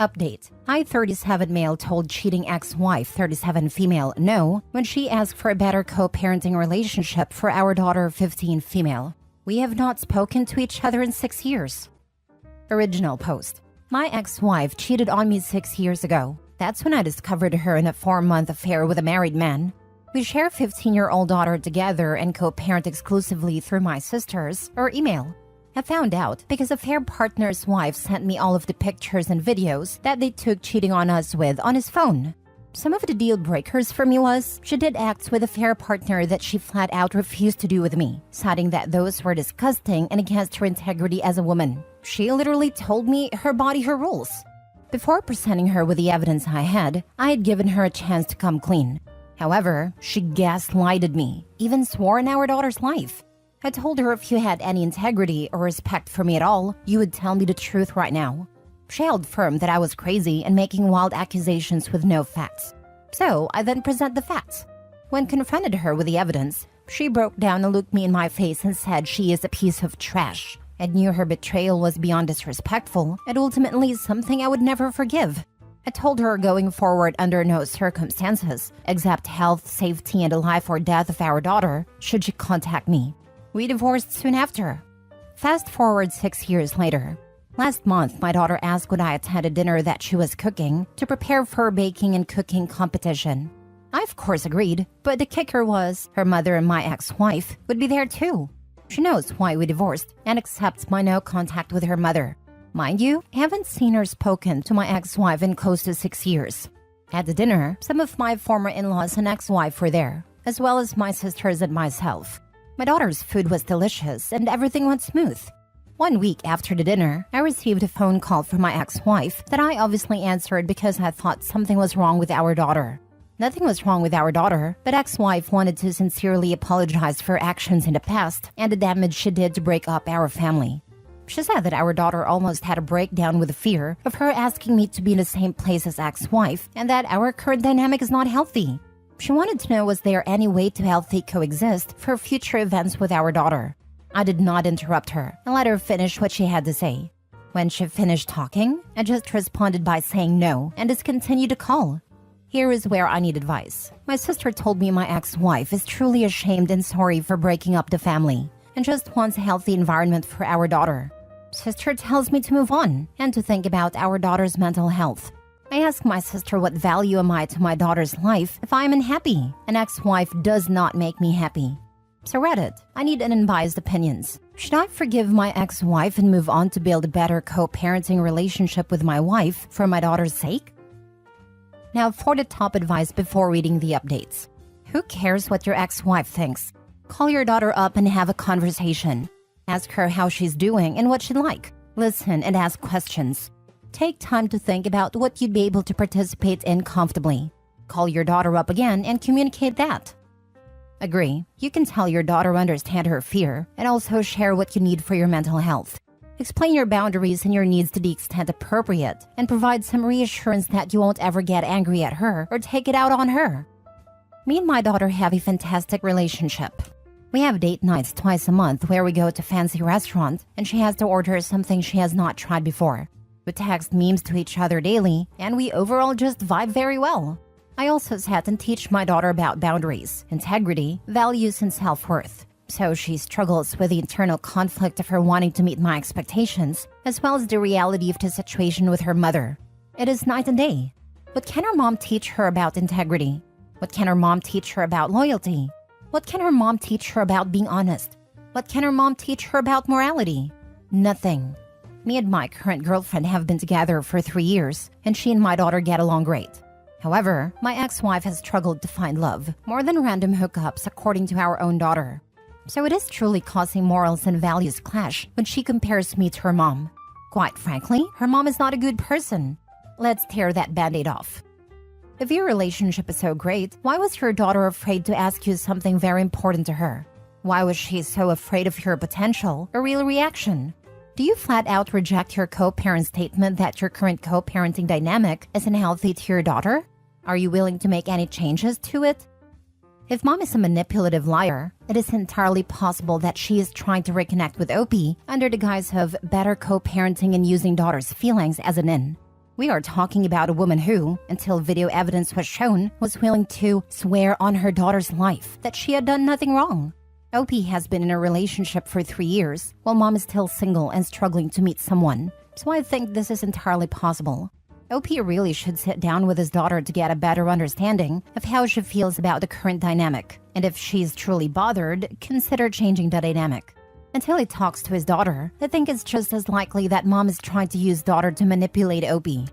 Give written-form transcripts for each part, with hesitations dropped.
Update. I, 37 male, told cheating ex-wife, 37 female, no when she asked for a better co-parenting relationship for our daughter, 15 female. We have not spoken to each other in 6 years. Original post. My ex-wife cheated on me 6 years ago. That's when I discovered her in a 4-month affair with a married man. We share a 15-year-old daughter together and co-parent exclusively through my sisters or email. I found out because affair partner's wife sent me all of the pictures and videos that they took cheating on us with on his phone. Some of the deal breakers for me was she did acts with affair partner that she flat out refused to do with me, citing that those were disgusting and against her integrity as a woman. She literally told me her body, her rules. Before presenting her with the evidence I had given her a chance to come clean. However, she gaslighted me, even swore in our daughter's life. I told her if you had any integrity or respect for me at all, you would tell me the truth right now. She held firm that I was crazy and making wild accusations with no facts. So I then present the facts. When confronted her with the evidence, she broke down and looked me in my face and said she is a piece of trash and knew her betrayal was beyond disrespectful and ultimately something I would never forgive. I told her going forward under no circumstances, except health, safety, and the life or death of our daughter, should she contact me. We divorced soon after. Fast forward 6 years later. Last month, my daughter asked would I attend a dinner that she was cooking to prepare for a baking and cooking competition. I of course agreed, but the kicker was her mother and my ex-wife would be there too. She knows why we divorced and accepts my no contact with her mother. Mind you, I haven't seen or spoken to my ex-wife in close to 6 years. At the dinner, some of my former in-laws and ex-wife were there, as well as my sisters and myself. My daughter's food was delicious and everything went smooth. 1 week after the dinner, I received a phone call from my ex-wife that I obviously answered because I thought something was wrong with our daughter. Nothing was wrong with our daughter, but ex-wife wanted to sincerely apologize for actions in the past and the damage she did to break up our family. She said that our daughter almost had a breakdown with the fear of her asking me to be in the same place as ex-wife and that our current dynamic is not healthy. She wanted to know was there any way to healthy coexist for future events with our daughter. I did not interrupt her and let her finish what she had to say. When she finished talking, I just responded by saying no and discontinued the call. Here is where I need advice. My sister told me my ex-wife is truly ashamed and sorry for breaking up the family and just wants a healthy environment for our daughter. Sister tells me to move on and to think about our daughter's mental health. I ask my sister what value am I to my daughter's life if I am unhappy. An ex-wife does not make me happy. So Reddit, I need an unbiased opinions. Should I forgive my ex-wife and move on to build a better co-parenting relationship with my wife for my daughter's sake? Now for the top advice before reading the updates. Who cares what your ex-wife thinks? Call your daughter up and have a conversation. Ask her how she's doing and what she'd like. Listen and ask questions. Take time to think about what you'd be able to participate in comfortably. Call your daughter up again and communicate that. Agree. You can tell your daughter understand her fear and also share what you need for your mental health. Explain your boundaries and your needs to the extent appropriate and provide some reassurance that you won't ever get angry at her or take it out on her. Me and my daughter have a fantastic relationship. We have date nights twice a month where we go to fancy restaurants and she has to order something she has not tried before. We text memes to each other daily, and we overall just vibe very well. I also sat and teach my daughter about boundaries, integrity, values, and self-worth. So she struggles with the internal conflict of her wanting to meet my expectations, as well as the reality of the situation with her mother. It is night and day. What can her mom teach her about integrity? What can her mom teach her about loyalty? What can her mom teach her about being honest? What can her mom teach her about morality? Nothing. Me and my current girlfriend have been together for 3 years, and she and my daughter get along great. However, my ex-wife has struggled to find love, more than random hookups according to our own daughter. So it is truly causing morals and values clash when she compares me to her mom. Quite frankly, her mom is not a good person. Let's tear that band-aid off. If your relationship is so great, why was your daughter afraid to ask you something very important to her? Why was she so afraid of your potential or real reaction? Do you flat out reject your co-parent statement that your current co-parenting dynamic is unhealthy to your daughter? Are you willing to make any changes to it? If mom is a manipulative liar, it is entirely possible that she is trying to reconnect with OP under the guise of better co-parenting and using daughter's feelings as an in. We are talking about a woman who, until video evidence was shown, was willing to swear on her daughter's life that she had done nothing wrong. Opie has been in a relationship for 3 years, while mom is still single and struggling to meet someone, so I think this is entirely possible. Opie really should sit down with his daughter to get a better understanding of how she feels about the current dynamic, and if she's truly bothered, consider changing the dynamic. Until he talks to his daughter, I think it's just as likely that mom is trying to use daughter to manipulate Opie.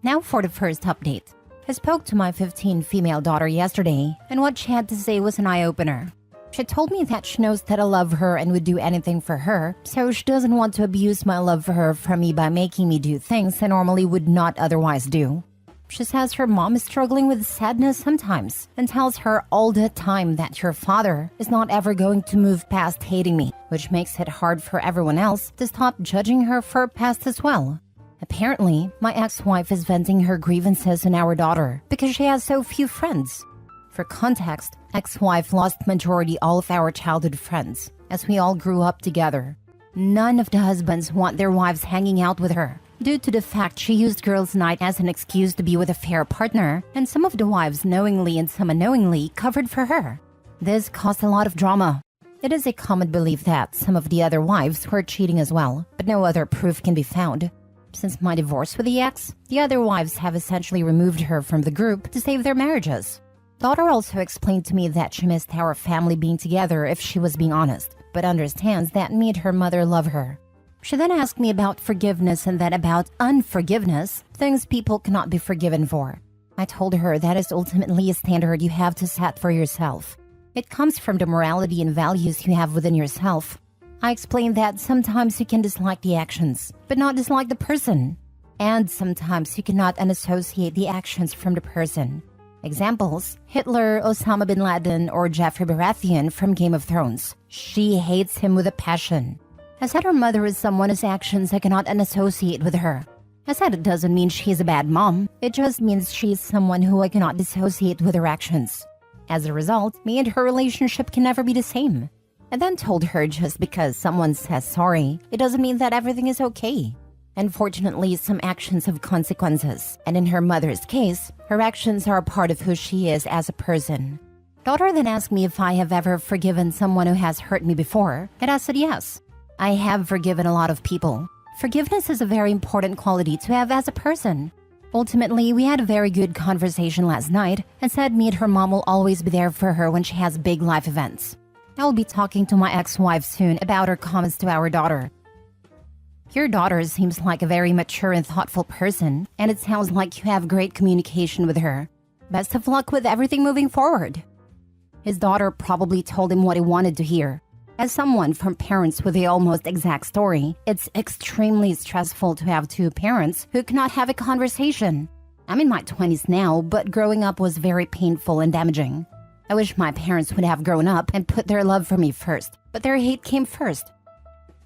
Now for the first update. I spoke to my 15 female daughter yesterday, and what she had to say was an eye-opener. She told me that she knows that I love her and would do anything for her, so she doesn't want to abuse my love for her from me by making me do things I normally would not otherwise do. She says her mom is struggling with sadness sometimes and tells her all the time that her father is not ever going to move past hating me, which makes it hard for everyone else to stop judging her for her past as well. Apparently, my ex-wife is venting her grievances on our daughter because she has so few friends. For context, ex-wife lost majority all of our childhood friends, as we all grew up together. None of the husbands want their wives hanging out with her, due to the fact she used girls' night as an excuse to be with a fair partner, and some of the wives knowingly and some unknowingly covered for her. This caused a lot of drama. It is a common belief that some of the other wives were cheating as well, but no other proof can be found. Since my divorce with the ex, the other wives have essentially removed her from the group to save their marriages. Daughter also explained to me that she missed our family being together if she was being honest, but understands that me and her mother love her. She then asked me about forgiveness and then about unforgiveness, things people cannot be forgiven for. I told her that is ultimately a standard you have to set for yourself. It comes from the morality and values you have within yourself. I explained that sometimes you can dislike the actions, but not dislike the person. And sometimes you cannot unassociate the actions from the person. Examples: Hitler, Osama bin Laden, or Jeffrey Baratheon from Game of Thrones. She hates him with a passion. I said her mother is someone whose actions I cannot unassociate with her. I said it doesn't mean she's a bad mom, it just means she's someone who I cannot dissociate with her actions. As a result, me and her relationship can never be the same. I then told her just because someone says sorry, it doesn't mean that everything is okay. Unfortunately, some actions have consequences, and in her mother's case, her actions are a part of who she is as a person. Daughter then asked me if I have ever forgiven someone who has hurt me before, and I said yes. I have forgiven a lot of people. Forgiveness is a very important quality to have as a person. Ultimately, we had a very good conversation last night and said me and her mom will always be there for her when she has big life events. I will be talking to my ex-wife soon about her comments to our daughter. Your daughter seems like a very mature and thoughtful person, and it sounds like you have great communication with her. Best of luck with everything moving forward. His daughter probably told him what he wanted to hear. As someone from parents with the almost exact story, it's extremely stressful to have two parents who cannot have a conversation. I'm in my 20s now, but growing up was very painful and damaging. I wish my parents would have grown up and put their love for me first, but their hate came first.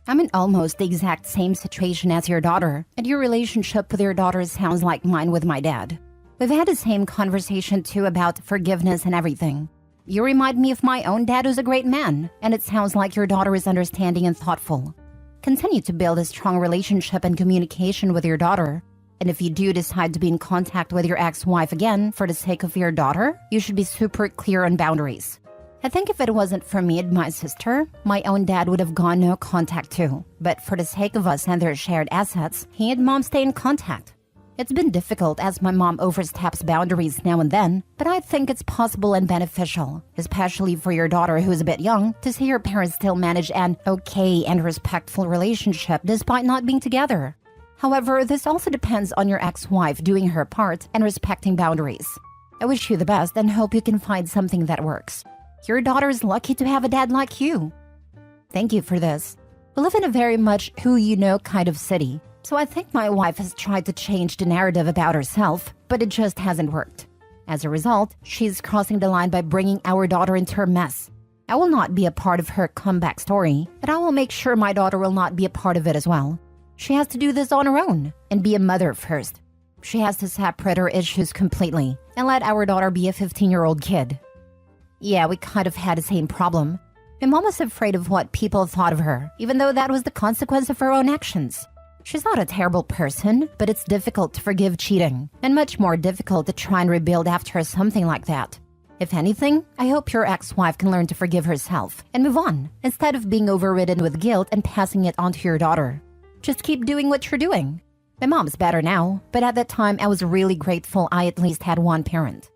I'm in almost the exact same situation as your daughter, and your relationship with your daughter sounds like mine with my dad. We've had the same conversation too about forgiveness and everything. You remind me of my own dad who's a great man, and it sounds like your daughter is understanding and thoughtful. Continue to build a strong relationship and communication with your daughter. And if you do decide to be in contact with your ex-wife again for the sake of your daughter, you should be super clear on boundaries. I think if it wasn't for me and my sister, my own dad would have gone no contact too. But for the sake of us and their shared assets, he and mom stay in contact. It's been difficult as my mom oversteps boundaries now and then, but I think it's possible and beneficial, especially for your daughter who is a bit young, to see her parents still manage an okay and respectful relationship despite not being together. However, this also depends on your ex-wife doing her part and respecting boundaries. I wish you the best and hope you can find something that works. Your daughter is lucky to have a dad like you. Thank you for this. We live in a very much who-you-know kind of city, so I think my wife has tried to change the narrative about herself, but it just hasn't worked. As a result, she's crossing the line by bringing our daughter into her mess. I will not be a part of her comeback story, but I will make sure my daughter will not be a part of it as well. She has to do this on her own and be a mother first. She has to separate her issues completely and let our daughter be a 15-year-old kid. Yeah, we kind of had the same problem. My mom was afraid of what people thought of her, even though that was the consequence of her own actions. She's not a terrible person, but it's difficult to forgive cheating, and much more difficult to try and rebuild after something like that. If anything, I hope your ex-wife can learn to forgive herself and move on, instead of being overridden with guilt and passing it on to your daughter. Just keep doing what you're doing. My mom's better now, but at that time I was really grateful I at least had one parent.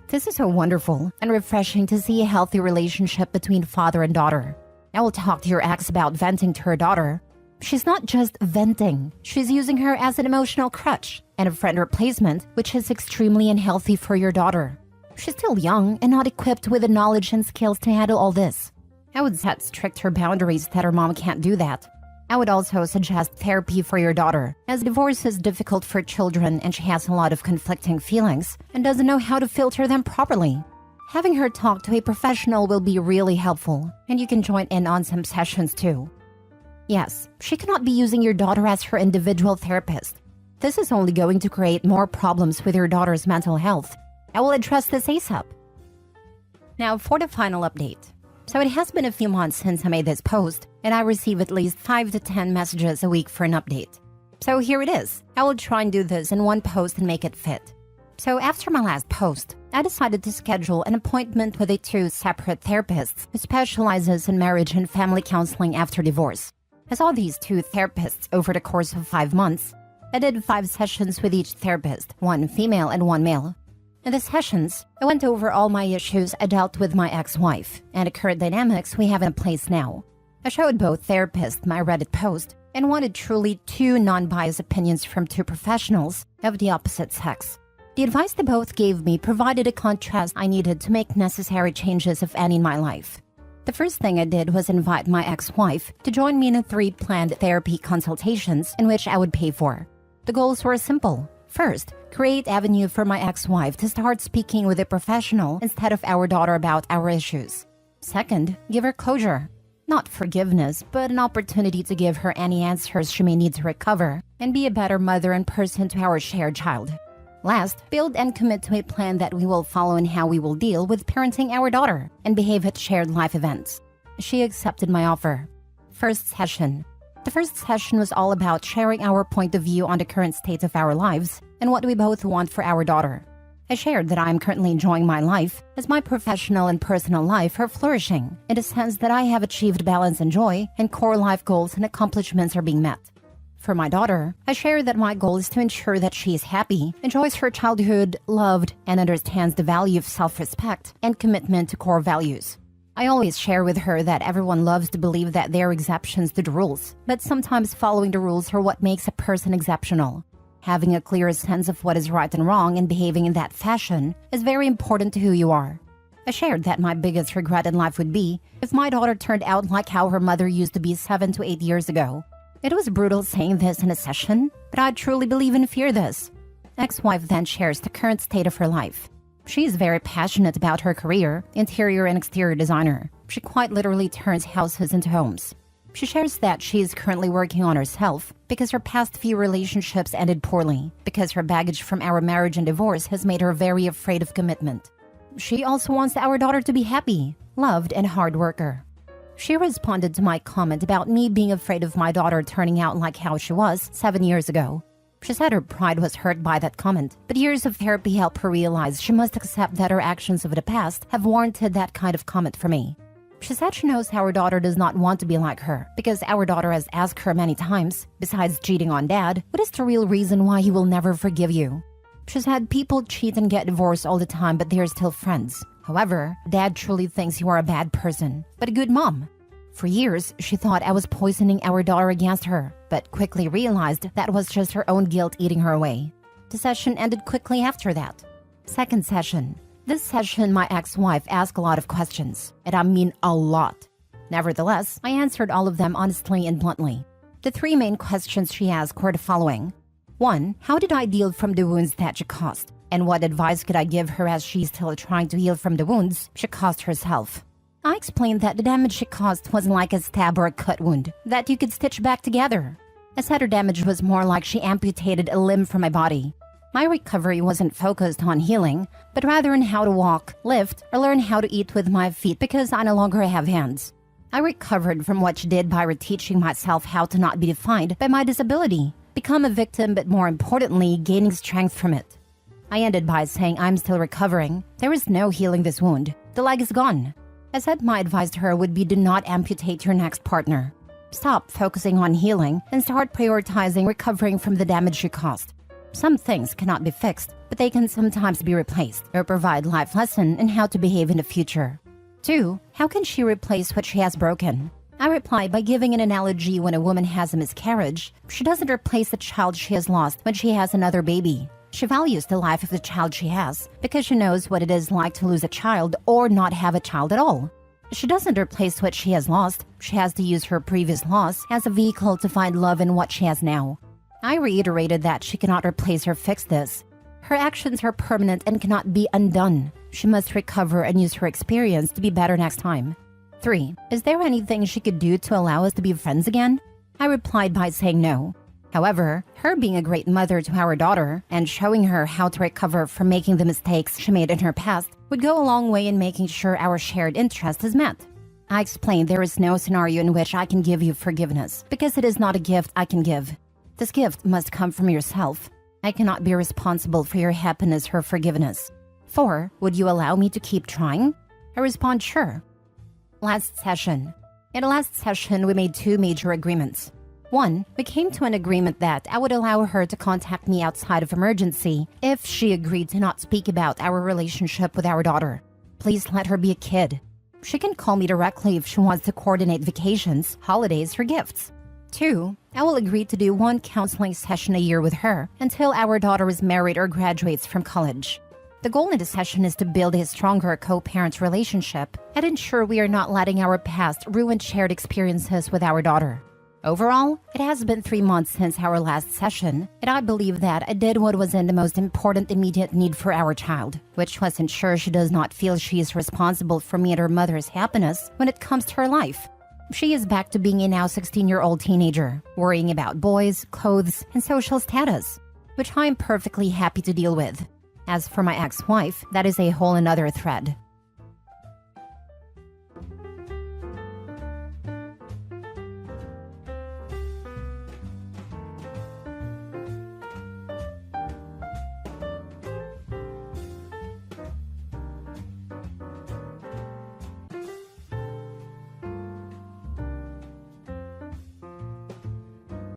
This is so wonderful and refreshing to see a healthy relationship between father and daughter. I will talk to your ex about venting to her daughter. She's not just venting, she's using her as an emotional crutch and a friend replacement, which is extremely unhealthy for your daughter. She's still young and not equipped with the knowledge and skills to handle all this. I would set stricter boundaries that her mom can't do that. I would also suggest therapy for your daughter, as divorce is difficult for children and she has a lot of conflicting feelings and doesn't know how to filter them properly. Having her talk to a professional will be really helpful, and you can join in on some sessions too. Yes, she cannot be using your daughter as her individual therapist. This is only going to create more problems with your daughter's mental health. I will address this ASAP. Now for the final update. So it has been a few months since I made this post, and I receive at least 5 to 10 messages a week for an update. So here it is. I will try and do this in one post and make it fit. So after my last post, I decided to schedule an appointment with 2 separate therapists who specializes in marriage and family counseling after divorce. I saw these 2 therapists over the course of 5 months. I did 5 sessions with each therapist, 1 female and 1 male. In the sessions, I went over all my issues I dealt with my ex-wife and the current dynamics we have in place now. I showed both therapists my Reddit post and wanted truly 2 non-biased opinions from 2 professionals of the opposite sex. The advice they both gave me provided a contrast I needed to make necessary changes, if any, in my life. The first thing I did was invite my ex-wife to join me in 3 planned therapy consultations in which I would pay for. The goals were simple. First, create avenue for my ex-wife to start speaking with a professional instead of our daughter about our issues. Second, give her closure. Not forgiveness, but an opportunity to give her any answers she may need to recover and be a better mother and person to our shared child. Last, build and commit to a plan that we will follow in how we will deal with parenting our daughter and behave at shared life events. She accepted my offer. First session. The first session was all about sharing our point of view on the current state of our lives and what we both want for our daughter. I shared that I am currently enjoying my life as my professional and personal life are flourishing in the sense that I have achieved balance and joy and core life goals and accomplishments are being met. For my daughter, I share that my goal is to ensure that she is happy, enjoys her childhood, loved, and understands the value of self-respect and commitment to core values. I always share with her that everyone loves to believe that there are exceptions to the rules, but sometimes following the rules are what makes a person exceptional. Having a clear sense of what is right and wrong and behaving in that fashion is very important to who you are. I shared that my biggest regret in life would be if my daughter turned out like how her mother used to be 7 to 8 years ago. It was brutal saying this in a session, but I truly believe and fear this. Ex-wife then shares the current state of her life. She is very passionate about her career, interior and exterior designer. She quite literally turns houses into homes. She shares that she is currently working on herself because her past few relationships ended poorly, because her baggage from our marriage and divorce has made her very afraid of commitment. She also wants our daughter to be happy, loved, and hard worker. She responded to my comment about me being afraid of my daughter turning out like how she was 7 years ago. She said her pride was hurt by that comment, but years of therapy helped her realize she must accept that her actions of the past have warranted that kind of comment from me. She said she knows our daughter does not want to be like her, because our daughter has asked her many times, besides cheating on dad, what is the real reason why he will never forgive you? She said people cheat and get divorced all the time, but they are still friends. However, dad truly thinks you are a bad person, but a good mom. For years, she thought I was poisoning our daughter against her, but quickly realized that was just her own guilt eating her away. The session ended quickly after that. Second session. This session, my ex-wife asked a lot of questions, and I mean a lot. Nevertheless, I answered all of them honestly and bluntly. The 3 main questions she asked were the following. 1. How did I heal from the wounds that she caused? And what advice could I give her as she's still trying to heal from the wounds she caused herself? I explained that the damage she caused wasn't like a stab or a cut wound that you could stitch back together. I said her damage was more like she amputated a limb from my body. My recovery wasn't focused on healing, but rather in how to walk, lift, or learn how to eat with my feet because I no longer have hands. I recovered from what she did by reteaching myself how to not be defined by my disability, become a victim, but more importantly, gaining strength from it. I ended by saying I'm still recovering. There is no healing this wound. The leg is gone. I said my advice to her would be do not amputate your next partner. Stop focusing on healing and start prioritizing recovering from the damage you caused. Some things cannot be fixed, but they can sometimes be replaced or provide life lesson in how to behave in the future. 2. How can she replace what she has broken? I replied by giving an analogy. When a woman has a miscarriage, she doesn't replace the child she has lost when she has another baby. She values the life of the child she has because she knows what it is like to lose a child or not have a child at all. She doesn't replace what she has lost. She has to use her previous loss as a vehicle to find love in what she has now. I reiterated that she cannot replace or fix this. Her actions are permanent and cannot be undone. She must recover and use her experience to be better next time. 3. Is there anything she could do to allow us to be friends again? I replied by saying no. However, her being a great mother to our daughter and showing her how to recover from making the mistakes she made in her past would go a long way in making sure our shared interest is met. I explained there is no scenario in which I can give you forgiveness because it is not a gift I can give. This gift must come from yourself. I cannot be responsible for your happiness or forgiveness. 4. Would you allow me to keep trying? I respond, sure. Last session. In the last session, we made 2 major agreements. 1. We came to an agreement that I would allow her to contact me outside of emergency if she agreed to not speak about our relationship with our daughter. Please let her be a kid. She can call me directly if she wants to coordinate vacations, holidays, or gifts. 2. I will agree to do 1 counseling session a year with her until our daughter is married or graduates from college. The goal in this session is to build a stronger co-parent relationship and ensure we are not letting our past ruin shared experiences with our daughter. Overall, it has been 3 months since our last session, and I believe that I did what was in the most important immediate need for our child, which was ensure she does not feel she is responsible for me and her mother's happiness when it comes to her life. She is back to being a now 16-year-old teenager, worrying about boys, clothes, and social status, which I am perfectly happy to deal with. As for my ex-wife, that is a whole another thread.